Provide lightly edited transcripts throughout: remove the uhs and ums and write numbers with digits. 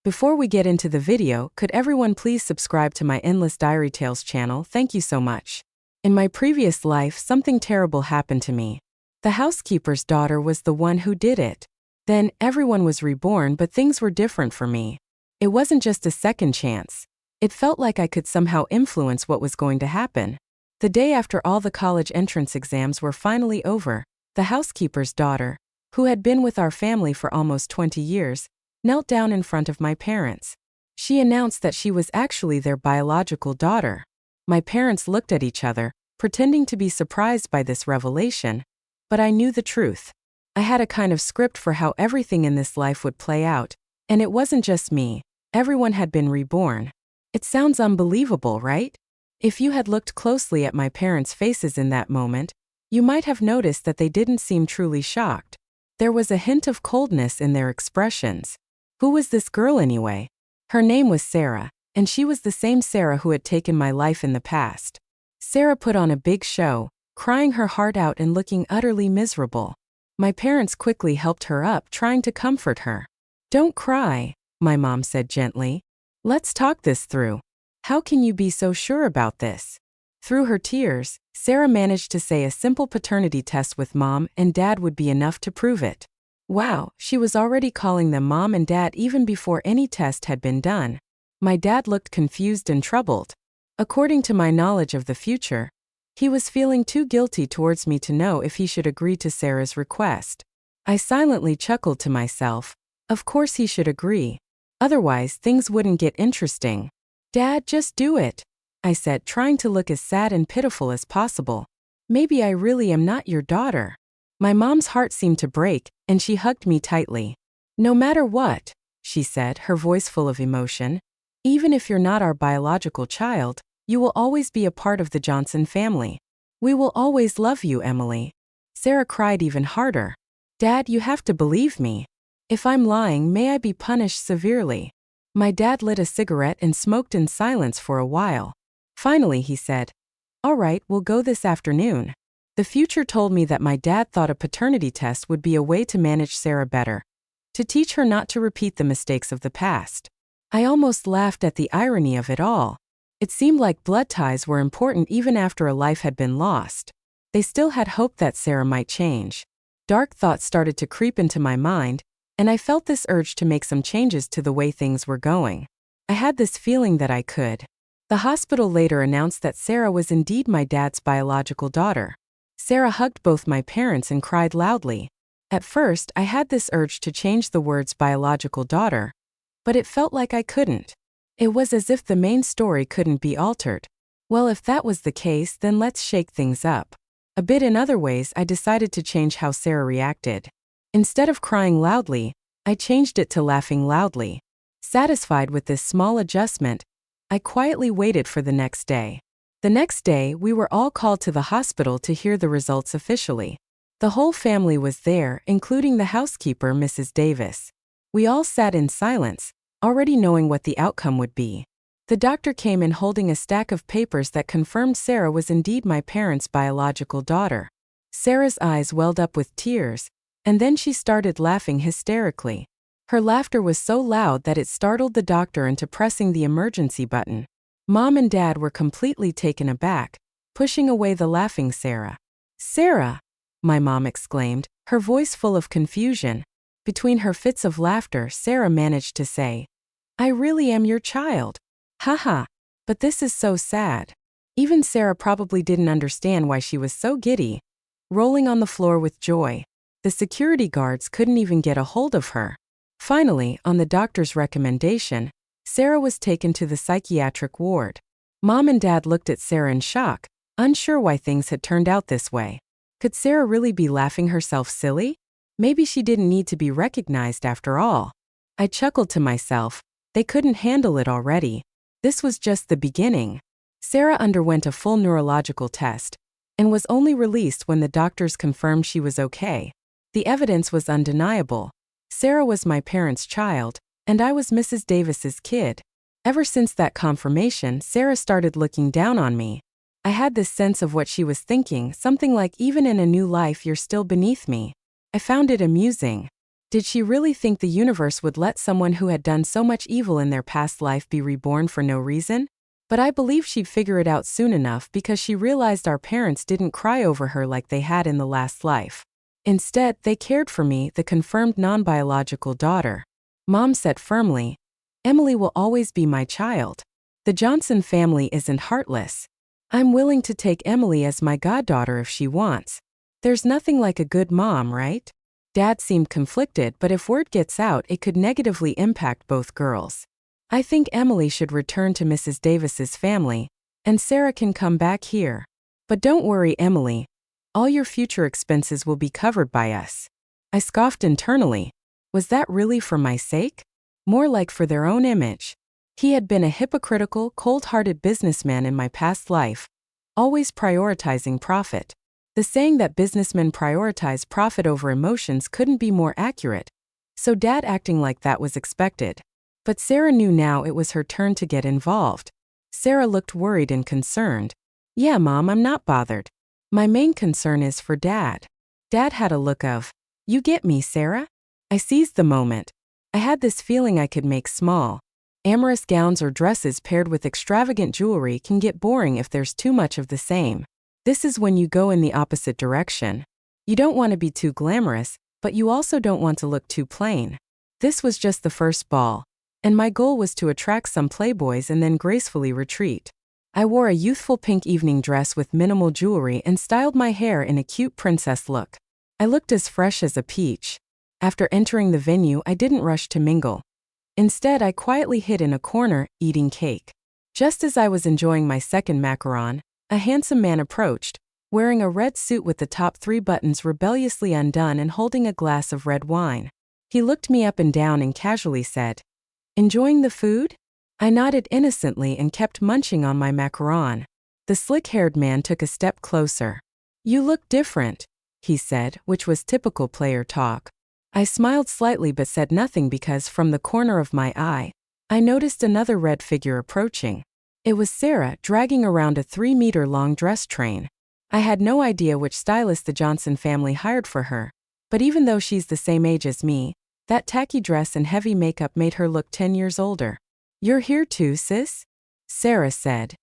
Before we get into the video, could everyone please subscribe to my Endless Diary Tales channel? Thank you so much. In my previous life, something terrible happened to me. The housekeeper's daughter was the one who did it. Then, everyone was reborn, but things were different for me. It wasn't just a second chance. It felt like I could somehow influence what was going to happen. The day after all the college entrance exams were finally over, the housekeeper's daughter, who had been with our family for almost 20 years, knelt down in front of my parents. She announced that she was actually their biological daughter. My parents looked at each other, pretending to be surprised by this revelation, but I knew the truth. I had a kind of script for how everything in this life would play out, and it wasn't just me. Everyone had been reborn. It sounds unbelievable, right? If you had looked closely at my parents' faces in that moment, you might have noticed that they didn't seem truly shocked. There was a hint of coldness in their expressions. Who was this girl anyway? Her name was Sarah, and she was the same Sarah who had taken my life in the past. Sarah put on a big show, crying her heart out and looking utterly miserable. My parents quickly helped her up, trying to comfort her. "Don't cry," my mom said gently. "Let's talk this through. How can you be so sure about this?" Through her tears, Sarah managed to say a simple paternity test with mom and dad would be enough to prove it. Wow, she was already calling them mom and dad even before any test had been done. My dad looked confused and troubled. According to my knowledge of the future, he was feeling too guilty towards me to know if he should agree to Sarah's request. I silently chuckled to myself. Of course he should agree. Otherwise, things wouldn't get interesting. "Dad, just do it," I said, trying to look as sad and pitiful as possible. "Maybe I really am not your daughter." My mom's heart seemed to break, and she hugged me tightly. "No matter what," she said, her voice full of emotion, "even if you're not our biological child, you will always be a part of the Johnson family. We will always love you, Emily." Sarah cried even harder. "Dad, you have to believe me. If I'm lying, may I be punished severely." My dad lit a cigarette and smoked in silence for a while. Finally, he said, "All right, we'll go this afternoon." The future told me that my dad thought a paternity test would be a way to manage Sarah better, to teach her not to repeat the mistakes of the past. I almost laughed at the irony of it all. It seemed like blood ties were important even after a life had been lost. They still had hope that Sarah might change. Dark thoughts started to creep into my mind, and I felt this urge to make some changes to the way things were going. I had this feeling that I could. The hospital later announced that Sarah was indeed my dad's biological daughter. Sarah hugged both my parents and cried loudly. At first, I had this urge to change the words biological daughter, but it felt like I couldn't. It was as if the main story couldn't be altered. Well, if that was the case, then let's shake things up. A bit in other ways, I decided to change how Sarah reacted. Instead of crying loudly, I changed it to laughing loudly. Satisfied with this small adjustment, I quietly waited for the next day. The next day, we were all called to the hospital to hear the results officially. The whole family was there, including the housekeeper, Mrs. Davis. We all sat in silence, already knowing what the outcome would be. The doctor came in holding a stack of papers that confirmed Sarah was indeed my parents' biological daughter. Sarah's eyes welled up with tears, and then she started laughing hysterically. Her laughter was so loud that it startled the doctor into pressing the emergency button. Mom and Dad were completely taken aback, pushing away the laughing Sarah. "Sarah!" my mom exclaimed, her voice full of confusion. Between her fits of laughter, Sarah managed to say, "I really am your child. Haha, but this is so sad." Even Sarah probably didn't understand why she was so giddy, rolling on the floor with joy. The security guards couldn't even get a hold of her. Finally, on the doctor's recommendation, Sarah was taken to the psychiatric ward. Mom and Dad looked at Sarah in shock, unsure why things had turned out this way. Could Sarah really be laughing herself silly? Maybe she didn't need to be recognized after all. I chuckled to myself. They couldn't handle it already. This was just the beginning. Sarah underwent a full neurological test and was only released when the doctors confirmed she was okay. The evidence was undeniable. Sarah was my parents' child, and I was Mrs. Davis's kid. Ever since that confirmation, Sarah started looking down on me. I had this sense of what she was thinking, something like, "Even in a new life, you're still beneath me." I found it amusing. Did she really think the universe would let someone who had done so much evil in their past life be reborn for no reason? But I believe she'd figure it out soon enough because she realized our parents didn't cry over her like they had in the last life. Instead, they cared for me, the confirmed non-biological daughter. Mom said firmly, "Emily will always be my child. The Johnson family isn't heartless. I'm willing to take Emily as my goddaughter if she wants. There's nothing like a good mom, right?" Dad seemed conflicted, but if word gets out, it could negatively impact both girls. "I think Emily should return to Mrs. Davis's family, and Sarah can come back here. But don't worry, Emily. All your future expenses will be covered by us." I scoffed internally. Was that really for my sake? More like for their own image. He had been a hypocritical, cold-hearted businessman in my past life, always prioritizing profit. The saying that businessmen prioritize profit over emotions couldn't be more accurate. So Dad acting like that was expected. But Sarah knew now it was her turn to get involved. Sarah looked worried and concerned. "Yeah, Mom, I'm not bothered. My main concern is for Dad." Dad had a look of, "You get me, Sarah?" I seized the moment. I had this feeling I could make small, amorous gowns or dresses paired with extravagant jewelry can get boring if there's too much of the same. This is when you go in the opposite direction. You don't want to be too glamorous, but you also don't want to look too plain. This was just the first ball, and my goal was to attract some playboys and then gracefully retreat. I wore a youthful pink evening dress with minimal jewelry and styled my hair in a cute princess look. I looked as fresh as a peach. After entering the venue, I didn't rush to mingle. Instead, I quietly hid in a corner, eating cake. Just as I was enjoying my second macaron, a handsome man approached, wearing a red suit with the top 3 buttons rebelliously undone and holding a glass of red wine. He looked me up and down and casually said, "Enjoying the food?" I nodded innocently and kept munching on my macaron. The slick-haired man took a step closer. "You look different," he said, which was typical player talk. I smiled slightly but said nothing because from the corner of my eye, I noticed another red figure approaching. It was Sarah, dragging around a 3-meter-long dress train. I had no idea which stylist the Johnson family hired for her, but even though she's the same age as me, that tacky dress and heavy makeup made her look 10 years older. "You're here too, sis?" Sarah said,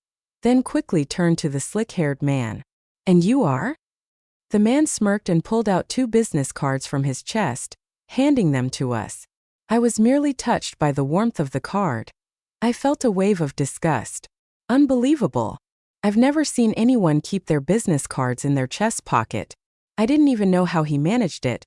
then quickly turned to the slick-haired man. "And you are?" The man smirked and pulled out 2 business cards from his chest, handing them to us. I was merely touched by the warmth of the card. I felt a wave of disgust. Unbelievable. I've never seen anyone keep their business cards in their chest pocket. I didn't even know how he managed it.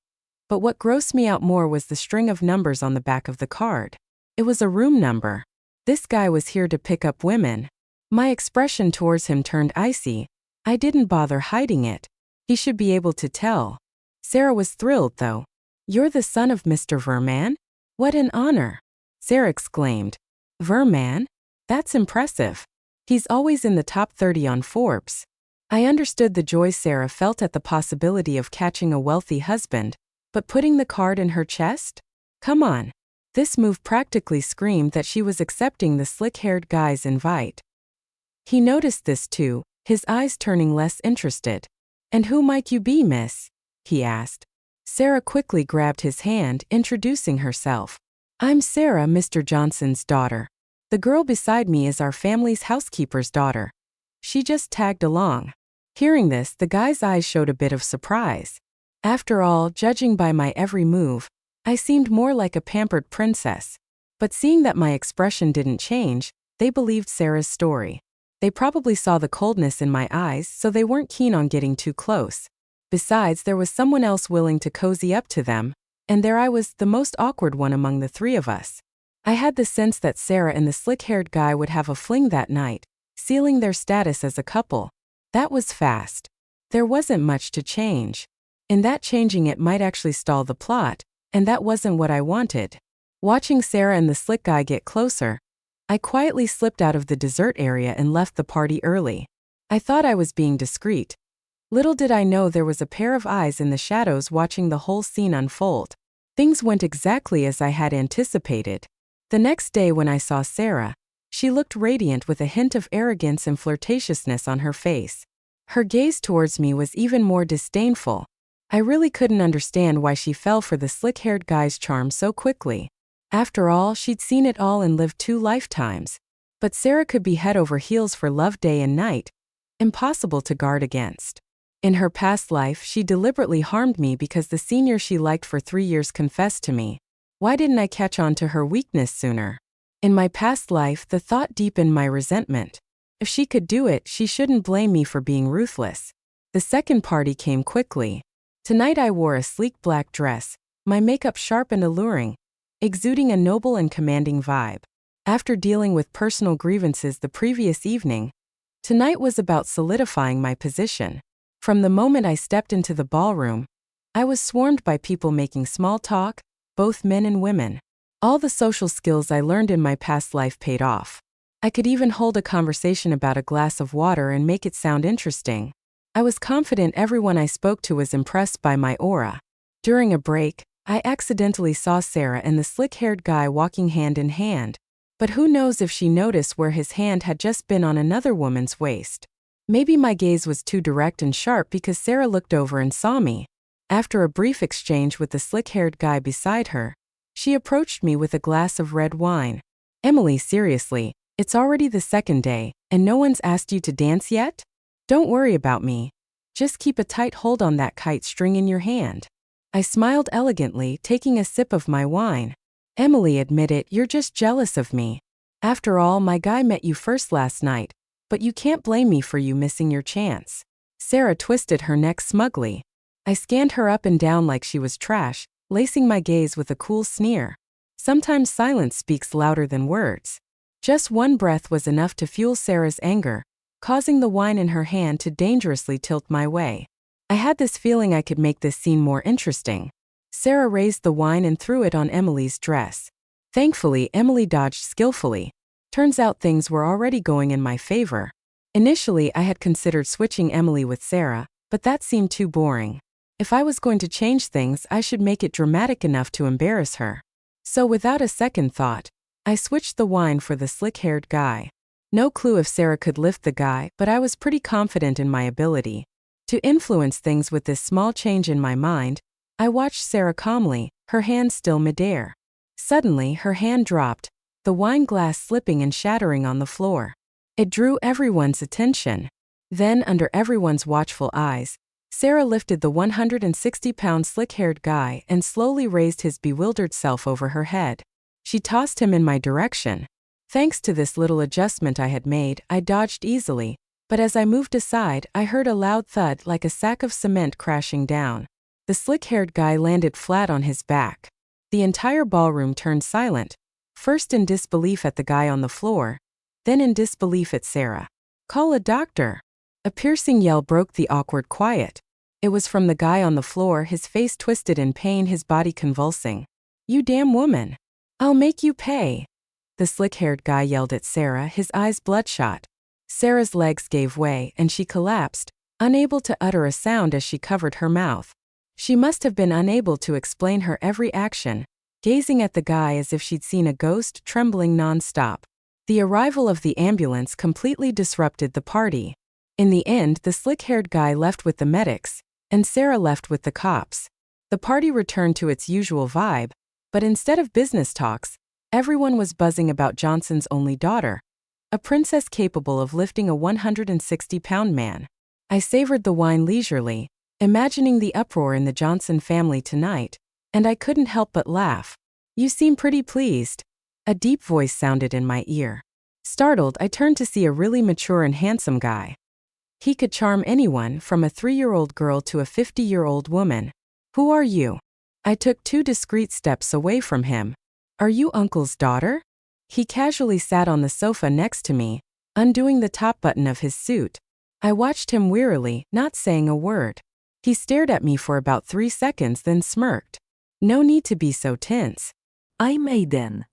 But what grossed me out more was the string of numbers on the back of the card. It was a room number. This guy was here to pick up women. My expression towards him turned icy. I didn't bother hiding it. He should be able to tell. Sarah was thrilled, though. "You're the son of Mr. Verman? What an honor!" Sarah exclaimed. "Verman? That's impressive. He's always in the top 30 on Forbes." I understood the joy Sarah felt at the possibility of catching a wealthy husband, but putting the card in her chest? Come on. This move practically screamed that she was accepting the slick-haired guy's invite. He noticed this too, his eyes turning less interested. "And who might you be, miss?" he asked. Sarah quickly grabbed his hand, introducing herself. "I'm Sarah, Mr. Johnson's daughter. The girl beside me is our family's housekeeper's daughter. She just tagged along." Hearing this, the guy's eyes showed a bit of surprise. After all, judging by my every move, I seemed more like a pampered princess. But seeing that my expression didn't change, they believed Sarah's story. They probably saw the coldness in my eyes, so they weren't keen on getting too close. Besides, there was someone else willing to cozy up to them, and there I was, the most awkward one among the 3 of us. I had the sense that Sarah and the slick-haired guy would have a fling that night, sealing their status as a couple. That was fast. There wasn't much to change. In that changing it might actually stall the plot, and that wasn't what I wanted. Watching Sarah and the slick guy get closer, I quietly slipped out of the dessert area and left the party early. I thought I was being discreet. Little did I know there was a pair of eyes in the shadows watching the whole scene unfold. Things went exactly as I had anticipated. The next day when I saw Sarah, she looked radiant with a hint of arrogance and flirtatiousness on her face. Her gaze towards me was even more disdainful. I really couldn't understand why she fell for the slick-haired guy's charm so quickly. After all, she'd seen it all and lived 2 lifetimes. But Sarah could be head over heels for love day and night, impossible to guard against. In her past life, she deliberately harmed me because the senior she liked for 3 years confessed to me. Why didn't I catch on to her weakness sooner? In my past life, the thought deepened my resentment. If she could do it, she shouldn't blame me for being ruthless. The second party came quickly. Tonight I wore a sleek black dress, my makeup sharp and alluring, exuding a noble and commanding vibe. After dealing with personal grievances the previous evening, tonight was about solidifying my position. From the moment I stepped into the ballroom, I was swarmed by people making small talk, both men and women. All the social skills I learned in my past life paid off. I could even hold a conversation about a glass of water and make it sound interesting. I was confident everyone I spoke to was impressed by my aura. During a break, I accidentally saw Sarah and the slick-haired guy walking hand in hand. But who knows if she noticed where his hand had just been on another woman's waist. Maybe my gaze was too direct and sharp because Sarah looked over and saw me. After a brief exchange with the slick-haired guy beside her, she approached me with a glass of red wine. "Emily, seriously, it's already the second day, and no one's asked you to dance yet? Don't worry about me. Just keep a tight hold on that kite string in your hand." I smiled elegantly, taking a sip of my wine. "Emily, admit it, you're just jealous of me. After all, my guy met you first last night, but you can't blame me for you missing your chance." Sarah twisted her neck smugly. I scanned her up and down like she was trash, lacing my gaze with a cool sneer. Sometimes silence speaks louder than words. Just one breath was enough to fuel Sarah's anger, causing the wine in her hand to dangerously tilt my way. I had this feeling I could make this scene more interesting. Sarah raised the wine and threw it on Emily's dress. Thankfully, Emily dodged skillfully. Turns out things were already going in my favor. Initially, I had considered switching Emily with Sarah, but that seemed too boring. If I was going to change things, I should make it dramatic enough to embarrass her. So without a second thought, I switched the wine for the slick-haired guy. No clue if Sarah could lift the guy, but I was pretty confident in my ability to influence things with this small change in my mind. I watched Sarah calmly, her hand still midair. Suddenly, her hand dropped, the wine glass slipping and shattering on the floor. It drew everyone's attention. Then, under everyone's watchful eyes, Sarah lifted the 160-pound slick-haired guy and slowly raised his bewildered self over her head. She tossed him in my direction. Thanks to this little adjustment I had made, I dodged easily, but as I moved aside, I heard a loud thud like a sack of cement crashing down. The slick-haired guy landed flat on his back. The entire ballroom turned silent, first in disbelief at the guy on the floor, then in disbelief at Sarah. "Call a doctor." A piercing yell broke the awkward quiet. It was from the guy on the floor, his face twisted in pain, his body convulsing. "You damn woman. I'll make you pay." The slick-haired guy yelled at Sarah, his eyes bloodshot. Sarah's legs gave way, and she collapsed, unable to utter a sound as she covered her mouth. She must have been unable to explain her every action, gazing at the guy as if she'd seen a ghost, trembling non-stop. The arrival of the ambulance completely disrupted the party. In the end, the slick-haired guy left with the medics, and Sarah left with the cops. The party returned to its usual vibe, but instead of business talks, everyone was buzzing about Johnson's only daughter, a princess capable of lifting a 160-pound man. I savored the wine leisurely, imagining the uproar in the Johnson family tonight, and I couldn't help but laugh. "You seem pretty pleased." A deep voice sounded in my ear. Startled, I turned to see a really mature and handsome guy. He could charm anyone, from a 3-year-old girl to a 50-year-old woman. "Who are you?" I took 2 discreet steps away from him. "Are you Uncle's daughter?" He casually sat on the sofa next to me, undoing the top button of his suit. I watched him wearily, not saying a word. He stared at me for about 3 seconds, then smirked. "No need to be so tense." "I'm Aiden."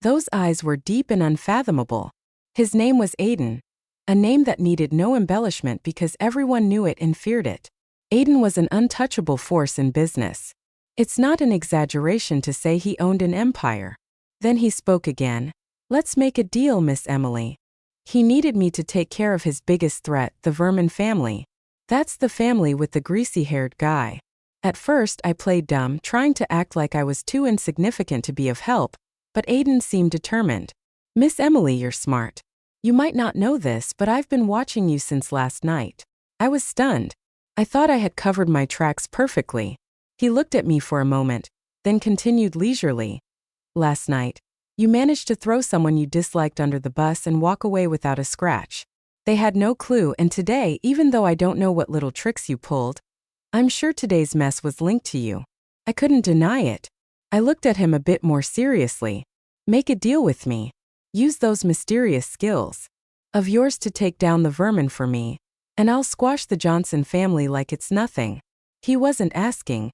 Those eyes were deep and unfathomable. His name was Aiden, a name that needed no embellishment because everyone knew it and feared it. Aiden was an untouchable force in business. It's not an exaggeration to say he owned an empire. Then he spoke again. "Let's make a deal, Miss Emily." He needed me to take care of his biggest threat, the Vermin family. That's the family with the greasy-haired guy. At first, I played dumb, trying to act like I was too insignificant to be of help, but Aiden seemed determined. Miss Emily, you're smart. You might not know this, but I've been watching you since last night. I was stunned. I thought I had covered my tracks perfectly. He looked at me for a moment, then continued leisurely. Last night, you managed to throw someone you disliked under the bus and walk away without a scratch. They had no clue, and today, even though I don't know what little tricks you pulled, I'm sure today's mess was linked to you. I couldn't deny it. I looked at him a bit more seriously. Make a deal with me. Use those mysterious skills of yours to take down the vermin for me, and I'll squash the Johnson family like it's nothing. He wasn't asking.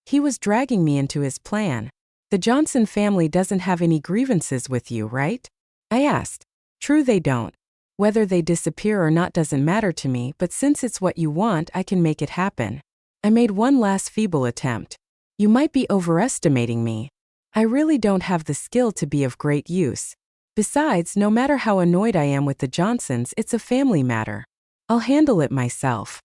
He was dragging me into his plan. The Johnson family doesn't have any grievances with you, right? I asked. True, they don't. Whether they disappear or not doesn't matter to me, but since it's what you want, I can make it happen. I made one last feeble attempt. You might be overestimating me. I really don't have the skill to be of great use. Besides, no matter how annoyed I am with the Johnsons, it's a family matter. I'll handle it myself.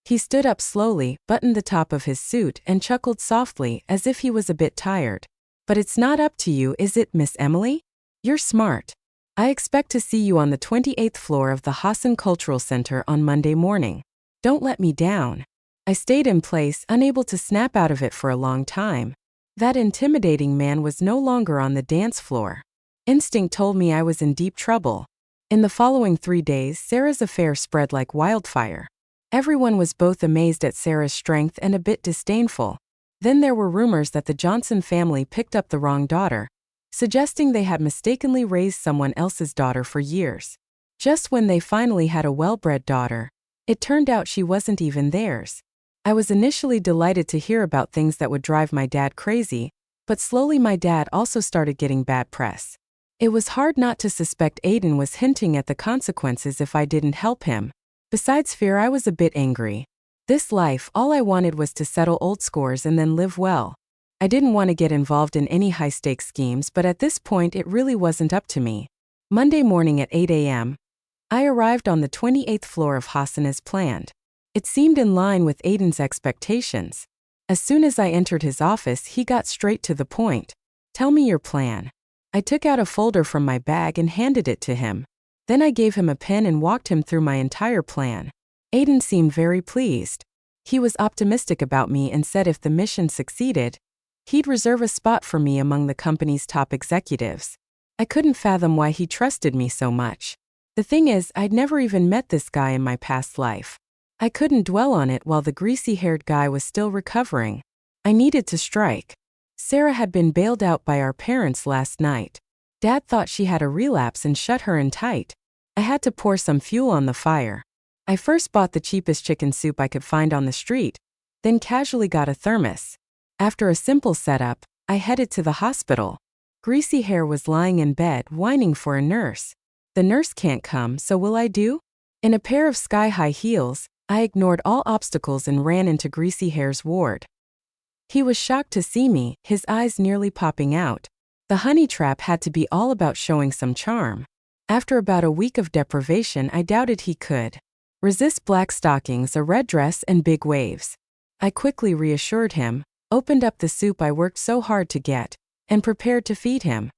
He stood up slowly, buttoned the top of his suit, and chuckled softly, as if he was a bit tired. But it's not up to you, is it, Miss Emily? You're smart. I expect to see you on the 28th floor of the Hassan Cultural Center on Monday morning. Don't let me down. I stayed in place, unable to snap out of it for a long time. That intimidating man was no longer on the dance floor. Instinct told me I was in deep trouble. In the following 3 days, Sarah's affair spread like wildfire. Everyone was both amazed at Sarah's strength and a bit disdainful. Then there were rumors that the Johnson family picked up the wrong daughter, suggesting they had mistakenly raised someone else's daughter for years. Just when they finally had a well-bred daughter, it turned out she wasn't even theirs. I was initially delighted to hear about things that would drive my dad crazy, but slowly my dad also started getting bad press. It was hard not to suspect Aiden was hinting at the consequences if I didn't help him. Besides fear, I was a bit angry. This life, all I wanted was to settle old scores and then live well. I didn't want to get involved in any high-stakes schemes, but at this point it really wasn't up to me. Monday morning at 8 a.m., I arrived on the 28th floor of Hassan as planned. It seemed in line with Aiden's expectations. As soon as I entered his office, he got straight to the point. Tell me your plan. I took out a folder from my bag and handed it to him. Then I gave him a pen and walked him through my entire plan. Aiden seemed very pleased. He was optimistic about me and said if the mission succeeded, he'd reserve a spot for me among the company's top executives. I couldn't fathom why he trusted me so much. The thing is, I'd never even met this guy in my past life. I couldn't dwell on it while the greasy-haired guy was still recovering. I needed to strike. Sarah had been bailed out by our parents last night. Dad thought she had a relapse and shut her in tight. I had to pour some fuel on the fire. I first bought the cheapest chicken soup I could find on the street, then casually got a thermos. After a simple setup, I headed to the hospital. Greasy Hair was lying in bed, whining for a nurse. The nurse can't come, so will I do? In a pair of sky-high heels, I ignored all obstacles and ran into Greasy Hair's ward. He was shocked to see me, his eyes nearly popping out. The honey trap had to be all about showing some charm. After about a week of deprivation, I doubted he could resist black stockings, a red dress, and big waves. I quickly reassured him, opened up the soup I worked so hard to get, and prepared to feed him.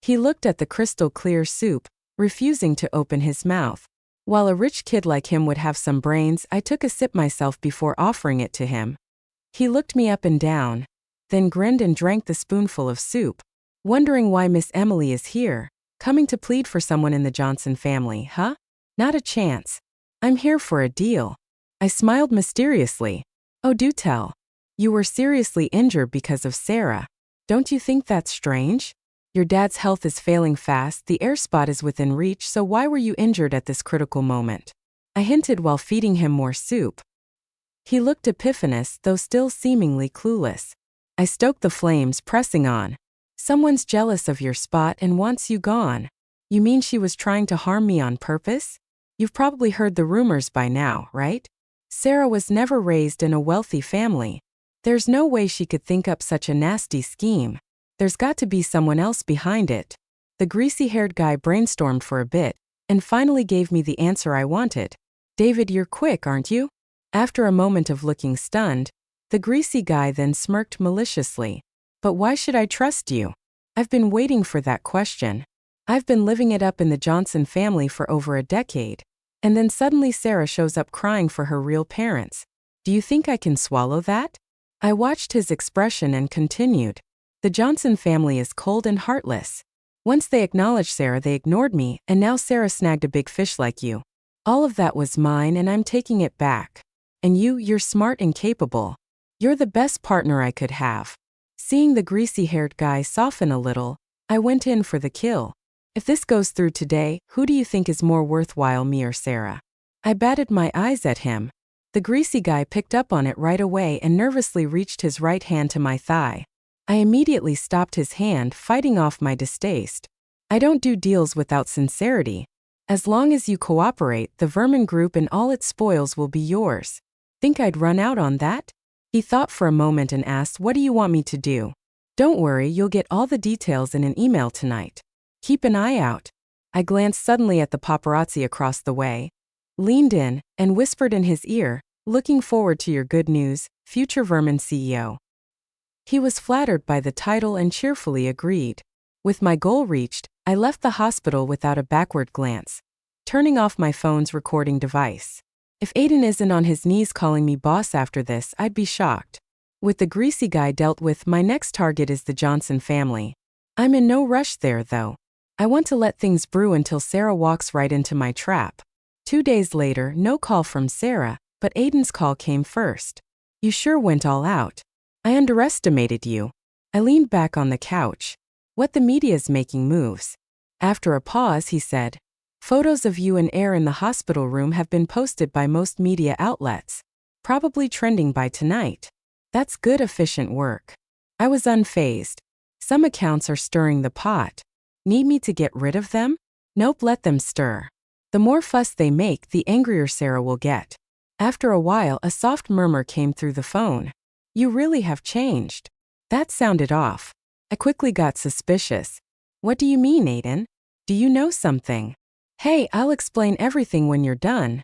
He looked at the crystal-clear soup, refusing to open his mouth. While a rich kid like him would have some brains, I took a sip myself before offering it to him. He looked me up and down, then grinned and drank the spoonful of soup. Wondering why Miss Emily is here, coming to plead for someone in the Johnson family, huh? Not a chance. I'm here for a deal. I smiled mysteriously. Oh, do tell. You were seriously injured because of Sarah. Don't you think that's strange? Your dad's health is failing fast, the air spot is within reach, so why were you injured at this critical moment? I hinted while feeding him more soup. He looked epiphanious, though still seemingly clueless. I stoked the flames, pressing on. Someone's jealous of your spot and wants you gone. You mean she was trying to harm me on purpose? You've probably heard the rumors by now, right? Sarah was never raised in a wealthy family. There's no way she could think up such a nasty scheme. There's got to be someone else behind it. The greasy-haired guy brainstormed for a bit, and finally gave me the answer I wanted. David, you're quick, aren't you? After a moment of looking stunned, The greasy guy then smirked maliciously. But why should I trust you? I've been waiting for that question. I've been living it up in the Johnson family for over a decade. And then suddenly Sarah shows up crying for her real parents. Do you think I can swallow that? I watched his expression and continued. The Johnson family is cold and heartless. Once they acknowledged Sarah, they ignored me, and now Sarah snagged a big fish like you. All of that was mine and I'm taking it back. And you're smart and capable. You're the best partner I could have. Seeing the greasy-haired guy soften a little, I went in for the kill. If this goes through today, who do you think is more worthwhile, me or Sarah? I batted my eyes at him. The greasy guy picked up on it right away and nervously reached his right hand to my thigh. I immediately stopped his hand, fighting off my distaste. I don't do deals without sincerity. As long as you cooperate, the vermin group and all its spoils will be yours. Think I'd run out on that? He thought for a moment and asked, what do you want me to do? Don't worry, you'll get all the details in an email tonight. Keep an eye out. I glanced suddenly at the paparazzi across the way, leaned in, and whispered in his ear, looking forward to your good news, future vermin CEO. He was flattered by the title and cheerfully agreed. With my goal reached, I left the hospital without a backward glance, turning off my phone's recording device. If Aiden isn't on his knees calling me boss after this, I'd be shocked. With the greasy guy dealt with, my next target is the Johnson family. I'm in no rush there, though. I want to let things brew until Sarah walks right into my trap. 2 days later, no call from Sarah, but Aiden's call came first. You sure went all out. I underestimated you. I leaned back on the couch. What, the media's making moves? After a pause, he said, photos of you and Air in the hospital room have been posted by most media outlets. Probably trending by tonight. That's good, efficient work. I was unfazed. Some accounts are stirring the pot. Need me to get rid of them? Nope, let them stir. The more fuss they make, the angrier Sarah will get. After a while, a soft murmur came through the phone. You really have changed. That sounded off. I quickly got suspicious. What do you mean, Aiden? Do you know something? Hey, I'll explain everything when you're done.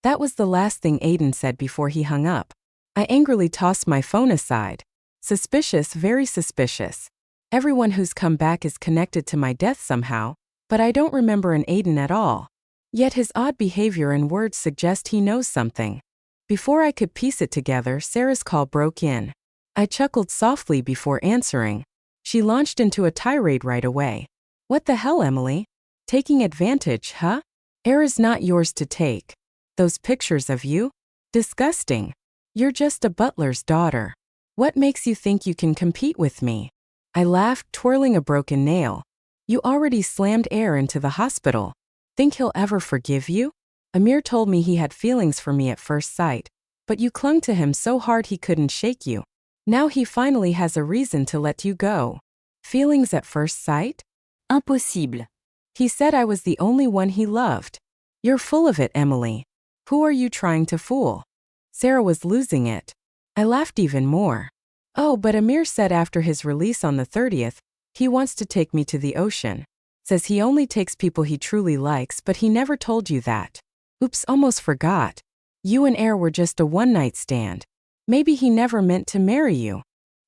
That was the last thing Aiden said before he hung up. I angrily tossed my phone aside. Suspicious, very suspicious. Everyone who's come back is connected to my death somehow, but I don't remember an Aiden at all. Yet his odd behavior and words suggest he knows something. Before I could piece it together, Sarah's call broke in. I chuckled softly before answering. She launched into a tirade right away. What the hell, Emily? Taking advantage, huh? Air is not yours to take. Those pictures of you? Disgusting. You're just a butler's daughter. What makes you think you can compete with me? I laughed, twirling a broken nail. You already slammed Air into the hospital. Think he'll ever forgive you? Amir told me he had feelings for me at first sight, but you clung to him so hard he couldn't shake you. Now he finally has a reason to let you go. Feelings at first sight? Impossible. He said I was the only one he loved. You're full of it, Emily. Who are you trying to fool? Sarah was losing it. I laughed even more. Oh, but Amir said after his release on the 30th, he wants to take me to the ocean. Says he only takes people he truly likes, but he never told you that. Oops, almost forgot. You and Air were just a one-night stand. Maybe he never meant to marry you.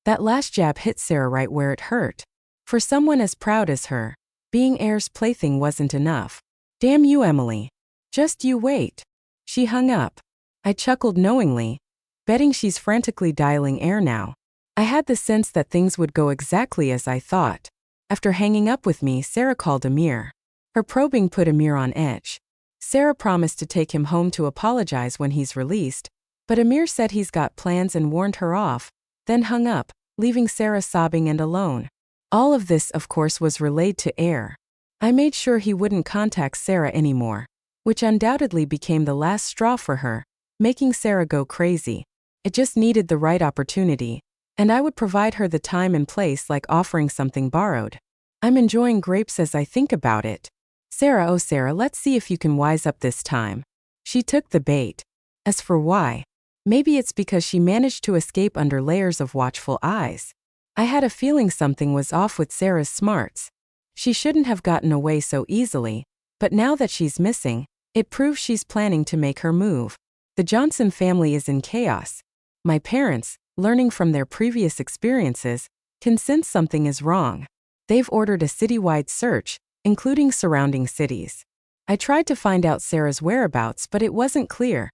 That last jab hit Sarah right where it hurt. For someone as proud as her, being Air's plaything wasn't enough. Damn you, Emily. Just you wait. She hung up. I chuckled knowingly, betting she's frantically dialing Air now. I had the sense that things would go exactly as I thought. After hanging up with me, Sarah called Amir. Her probing put Amir on edge. Sarah promised to take him home to apologize when he's released, but Amir said he's got plans and warned her off, then hung up, leaving Sarah sobbing and alone. All of this, of course, was relayed to Air. I made sure he wouldn't contact Sarah anymore, which undoubtedly became the last straw for her, making Sarah go crazy. It just needed the right opportunity, and I would provide her the time and place, like offering something borrowed. I'm enjoying grapes as I think about it. Sarah, oh Sarah, let's see if you can wise up this time. She took the bait. As for why, maybe it's because she managed to escape under layers of watchful eyes. I had a feeling something was off with Sarah's smarts. She shouldn't have gotten away so easily, but now that she's missing, it proves she's planning to make her move. The Johnson family is in chaos. My parents, learning from their previous experiences, can sense something is wrong. They've ordered a citywide search, including surrounding cities. I tried to find out Sarah's whereabouts, but it wasn't clear.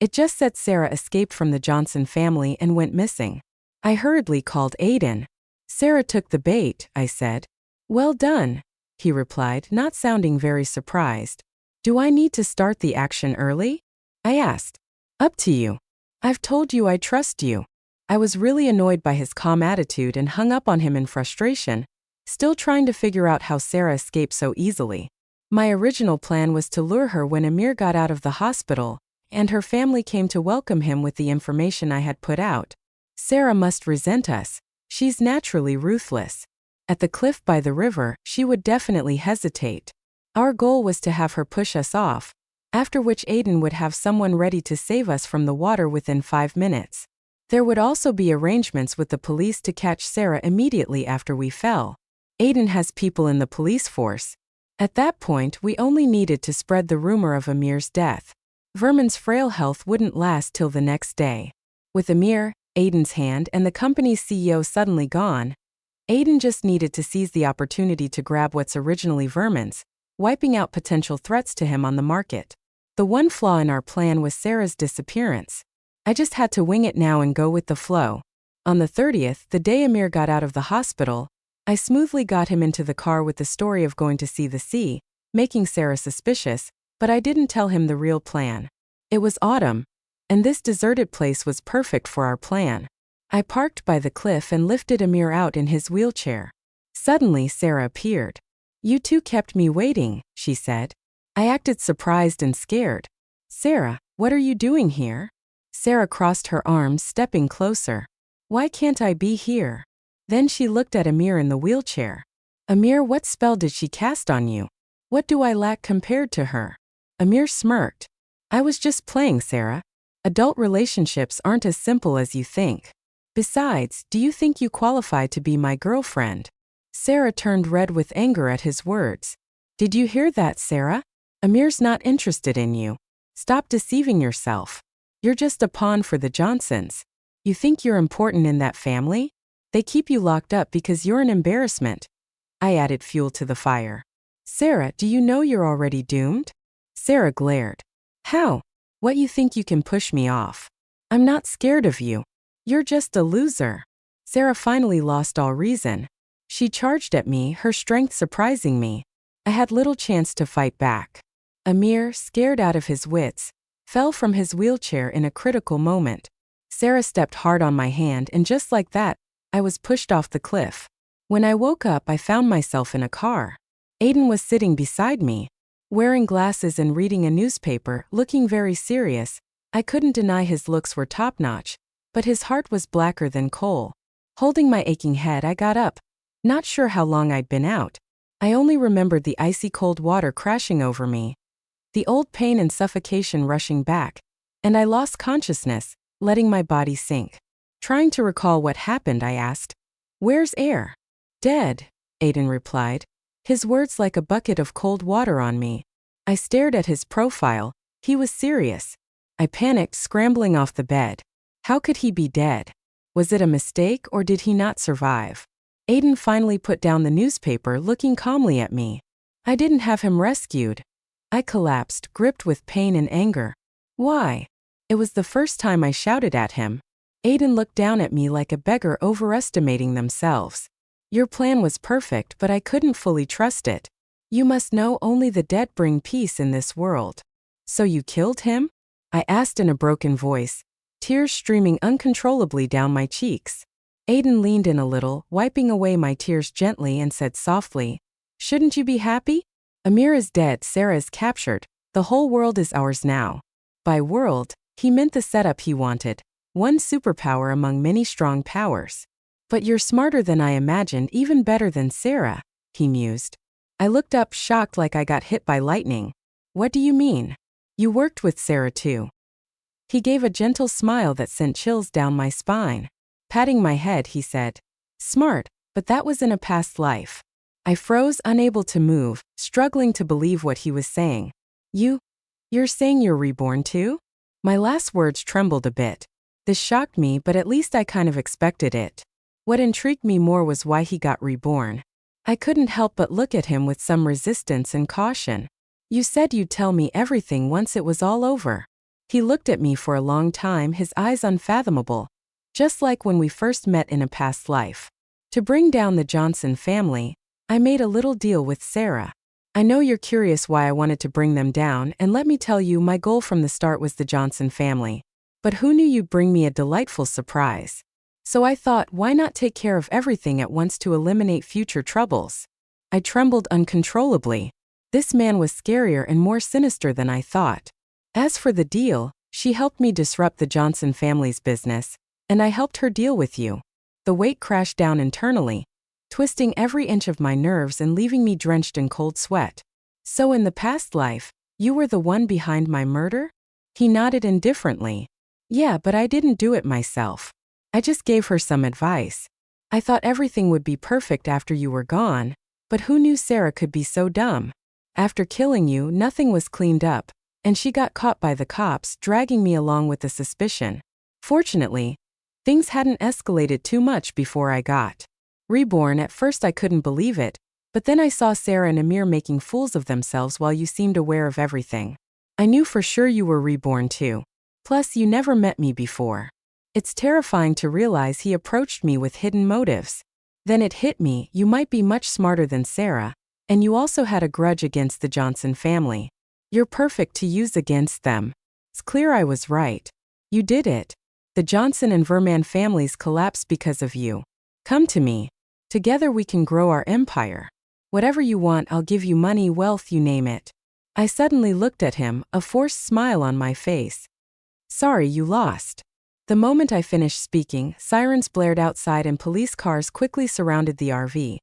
It just said Sarah escaped from the Johnson family and went missing. I hurriedly called Aiden. Sarah took the bait, I said. Well done, he replied, not sounding very surprised. Do I need to start the action early? I asked. Up to you. I've told you I trust you. I was really annoyed by his calm attitude and hung up on him in frustration, still trying to figure out how Sarah escaped so easily. My original plan was to lure her when Amir got out of the hospital, and her family came to welcome him with the information I had put out. Sarah must resent us. She's naturally ruthless. At the cliff by the river, she would definitely hesitate. Our goal was to have her push us off, after which Aiden would have someone ready to save us from the water within 5 minutes. There would also be arrangements with the police to catch Sarah immediately after we fell. Aiden has people in the police force. At that point, we only needed to spread the rumor of Amir's death. Vermon's frail health wouldn't last till the next day. With Amir, Aiden's hand, and the company's CEO suddenly gone, Aiden just needed to seize the opportunity to grab what's originally Vermon's, wiping out potential threats to him on the market. The one flaw in our plan was Sarah's disappearance. I just had to wing it now and go with the flow. On the 30th, the day Amir got out of the hospital, I smoothly got him into the car with the story of going to see the sea, making Sarah suspicious, but I didn't tell him the real plan. It was autumn, and this deserted place was perfect for our plan. I parked by the cliff and lifted Amir out in his wheelchair. Suddenly, Sarah appeared. You two kept me waiting, she said. I acted surprised and scared. Sarah, what are you doing here? Sarah crossed her arms, stepping closer. Why can't I be here? Then she looked at Amir in the wheelchair. Amir, what spell did she cast on you? What do I lack compared to her? Amir smirked. I was just playing, Sarah. Adult relationships aren't as simple as you think. Besides, do you think you qualify to be my girlfriend? Sarah turned red with anger at his words. Did you hear that, Sarah? Amir's not interested in you. Stop deceiving yourself. You're just a pawn for the Johnsons. You think you're important in that family? They keep you locked up because you're an embarrassment. I added fuel to the fire. Sarah, do you know you're already doomed? Sarah glared. How? What, you think you can push me off? I'm not scared of you. You're just a loser. Sarah finally lost all reason. She charged at me, her strength surprising me. I had little chance to fight back. Amir, scared out of his wits, fell from his wheelchair in a critical moment. Sarah stepped hard on my hand, and just like that, I was pushed off the cliff. When I woke up, I found myself in a car. Aiden was sitting beside me, wearing glasses and reading a newspaper, looking very serious. I couldn't deny his looks were top-notch, but his heart was blacker than coal. Holding my aching head, I got up. Not sure how long I'd been out. I only remembered the icy cold water crashing over me, the old pain and suffocation rushing back, and I lost consciousness, letting my body sink. Trying to recall what happened, I asked, "Where's Air?" "Dead," Aiden replied, his words like a bucket of cold water on me. I stared at his profile. He was serious. I panicked, scrambling off the bed. How could he be dead? Was it a mistake, or did he not survive? Aiden finally put down the newspaper, looking calmly at me. I didn't have him rescued. I collapsed, gripped with pain and anger. Why? It was the first time I shouted at him. Aiden looked down at me like a beggar overestimating themselves. Your plan was perfect, but I couldn't fully trust it. You must know only the dead bring peace in this world. So you killed him? I asked in a broken voice, tears streaming uncontrollably down my cheeks. Aiden leaned in a little, wiping away my tears gently, and said softly, "Shouldn't you be happy? Amir is dead, Sarah is captured. The whole world is ours now." By world, he meant the setup he wanted, one superpower among many strong powers. But you're smarter than I imagined, even better than Sarah, he mused. I looked up, shocked like I got hit by lightning. What do you mean? You worked with Sarah too. He gave a gentle smile that sent chills down my spine. Patting my head, he said, "Smart, but that was in a past life." I froze, unable to move, struggling to believe what he was saying. You're saying you're reborn too? My last words trembled a bit. This shocked me, but at least I kind of expected it. What intrigued me more was why he got reborn. I couldn't help but look at him with some resistance and caution. You said you'd tell me everything once it was all over. He looked at me for a long time, his eyes unfathomable, just like when we first met in a past life. To bring down the Johnson family, I made a little deal with Sarah. I know you're curious why I wanted to bring them down, and let me tell you, my goal from the start was the Johnson family. But who knew you'd bring me a delightful surprise? So I thought, why not take care of everything at once to eliminate future troubles? I trembled uncontrollably. This man was scarier and more sinister than I thought. As for the deal, she helped me disrupt the Johnson family's business, and I helped her deal with you. The weight crashed down internally, twisting every inch of my nerves and leaving me drenched in cold sweat. So in the past life, you were the one behind my murder? He nodded indifferently. Yeah, but I didn't do it myself. I just gave her some advice. I thought everything would be perfect after you were gone, but who knew Sarah could be so dumb? After killing you, nothing was cleaned up, and she got caught by the cops, dragging me along with the suspicion. Fortunately, things hadn't escalated too much before I got reborn. At first I couldn't believe it, but then I saw Sarah and Amir making fools of themselves while you seemed aware of everything. I knew for sure you were reborn too. Plus, you never met me before. It's terrifying to realize he approached me with hidden motives. Then it hit me, you might be much smarter than Sarah, and you also had a grudge against the Johnson family. You're perfect to use against them. It's clear I was right. You did it. The Johnson and Verman families collapsed because of you. Come to me. Together we can grow our empire. Whatever you want, I'll give you money, wealth, you name it. I suddenly looked at him, a forced smile on my face. Sorry, you lost. The moment I finished speaking, sirens blared outside and police cars quickly surrounded the RV.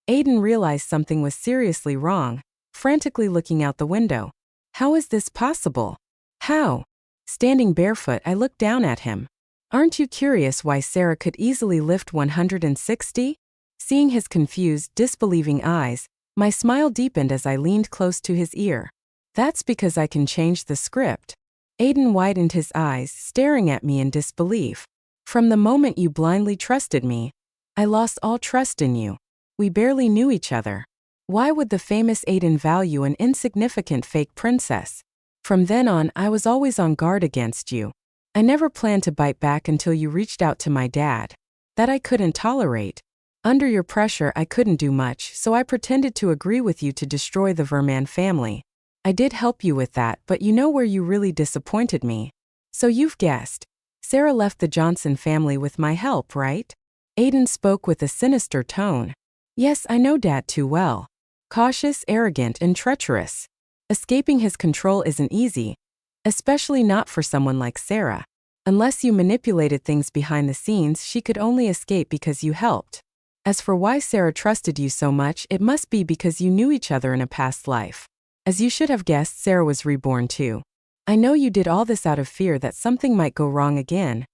Aiden realized something was seriously wrong, frantically looking out the window. How is this possible? How? Standing barefoot, I looked down at him. Aren't you curious why Sarah could easily lift 160? Seeing his confused, disbelieving eyes, my smile deepened as I leaned close to his ear. That's because I can change the script. Aiden widened his eyes, staring at me in disbelief. From the moment you blindly trusted me, I lost all trust in you. We barely knew each other. Why would the famous Aiden value an insignificant fake princess? From then on, I was always on guard against you. I never planned to bite back until you reached out to my dad. That I couldn't tolerate. Under your pressure, I couldn't do much, so I pretended to agree with you to destroy the Verman family. I did help you with that, but you know where you really disappointed me. So you've guessed. Sarah left the Johnson family with my help, right? Aiden spoke with a sinister tone. Yes, I know Dad too well. Cautious, arrogant, and treacherous. Escaping his control isn't easy, especially not for someone like Sarah. Unless you manipulated things behind the scenes, she could only escape because you helped. As for why Sarah trusted you so much, it must be because you knew each other in a past life. As you should have guessed, Sarah was reborn too. I know you did all this out of fear that something might go wrong again,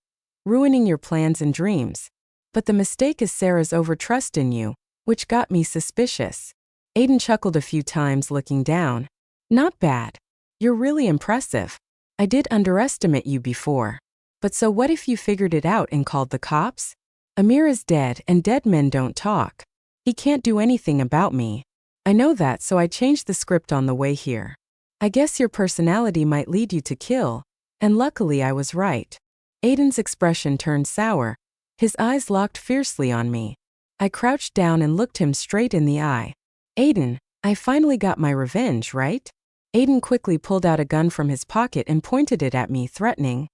ruining your plans and dreams. But the mistake is Sarah's overtrust in you, which got me suspicious. Aiden chuckled a few times, looking down. Not bad. You're really impressive. I did underestimate you before. But so what if you figured it out and called the cops? Amir is dead, and dead men don't talk. He can't do anything about me. I know that, so I changed the script on the way here. I guess your personality might lead you to kill, and luckily I was right. Aiden's expression turned sour. His eyes locked fiercely on me. I crouched down and looked him straight in the eye. Aiden, I finally got my revenge, right? Aiden quickly pulled out a gun from his pocket and pointed it at me, threatening.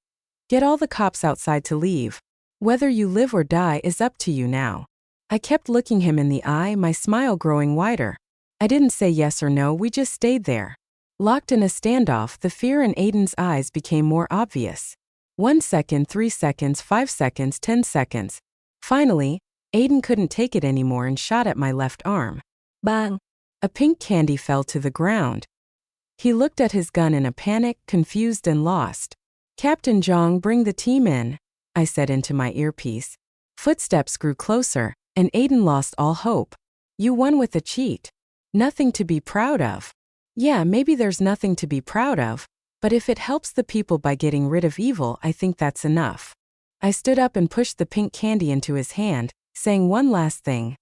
Get all the cops outside to leave. Whether you live or die is up to you now. I kept looking him in the eye, my smile growing wider. I didn't say yes or no, we just stayed there. Locked in a standoff, the fear in Aiden's eyes became more obvious. 1 second, 3 seconds, 5 seconds, 10 seconds. Finally, Aiden couldn't take it anymore and shot at my left arm. Bang! A pink candy fell to the ground. He looked at his gun in a panic, confused and lost. Captain Zhang, bring the team in, I said into my earpiece. Footsteps grew closer, and Aiden lost all hope. You won with a cheat. Nothing to be proud of. Yeah, maybe there's nothing to be proud of, But if it helps the people by getting rid of evil, I think that's enough. I stood up and pushed the pink candy into his hand, saying one last thing.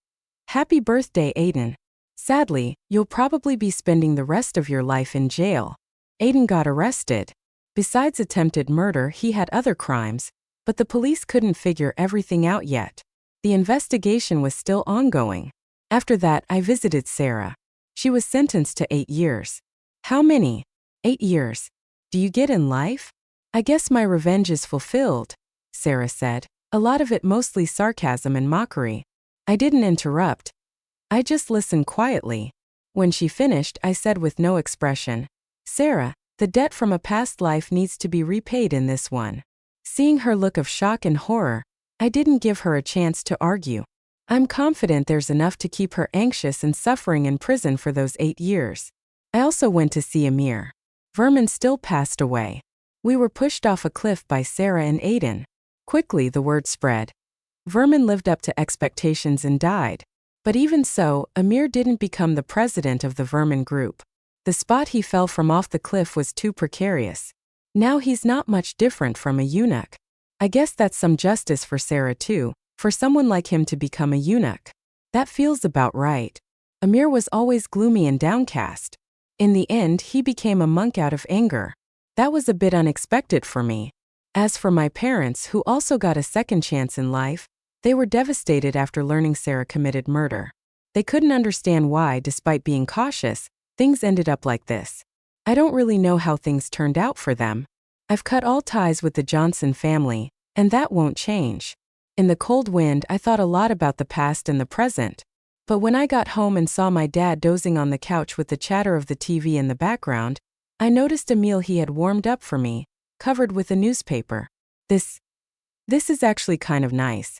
Happy birthday, Aiden. Sadly, you'll probably be spending the rest of your life in jail. Aiden got arrested. Besides attempted murder, he had other crimes, but the police couldn't figure everything out yet. The investigation was still ongoing. After that, I visited Sarah. She was sentenced to 8 years. How many? 8 years. Do you get in life? I guess my revenge is fulfilled, Sarah said, a lot of it mostly sarcasm and mockery. I didn't interrupt. I just listened quietly. When she finished, I said with no expression, Sarah, the debt from a past life needs to be repaid in this one. Seeing her look of shock and horror, I didn't give her a chance to argue. I'm confident there's enough to keep her anxious and suffering in prison for those 8 years. I also went to see Amir. Vermin still passed away. We were pushed off a cliff by Sarah and Aiden. Quickly, the word spread. Vermin lived up to expectations and died. But even so, Amir didn't become the president of the Vermin group. The spot he fell from off the cliff was too precarious. Now he's not much different from a eunuch. I guess that's some justice for Sarah too, for someone like him to become a eunuch. That feels about right. Amir was always gloomy and downcast. In the end, he became a monk out of anger. That was a bit unexpected for me. As for my parents, who also got a second chance in life, they were devastated after learning Sarah committed murder. They couldn't understand why, despite being cautious, things ended up like this. I don't really know how things turned out for them. I've cut all ties with the Johnson family, and that won't change. In the cold wind, I thought a lot about the past and the present. But when I got home and saw my dad dozing on the couch with the chatter of the TV in the background, I noticed a meal he had warmed up for me, covered with a newspaper. This is actually kind of nice.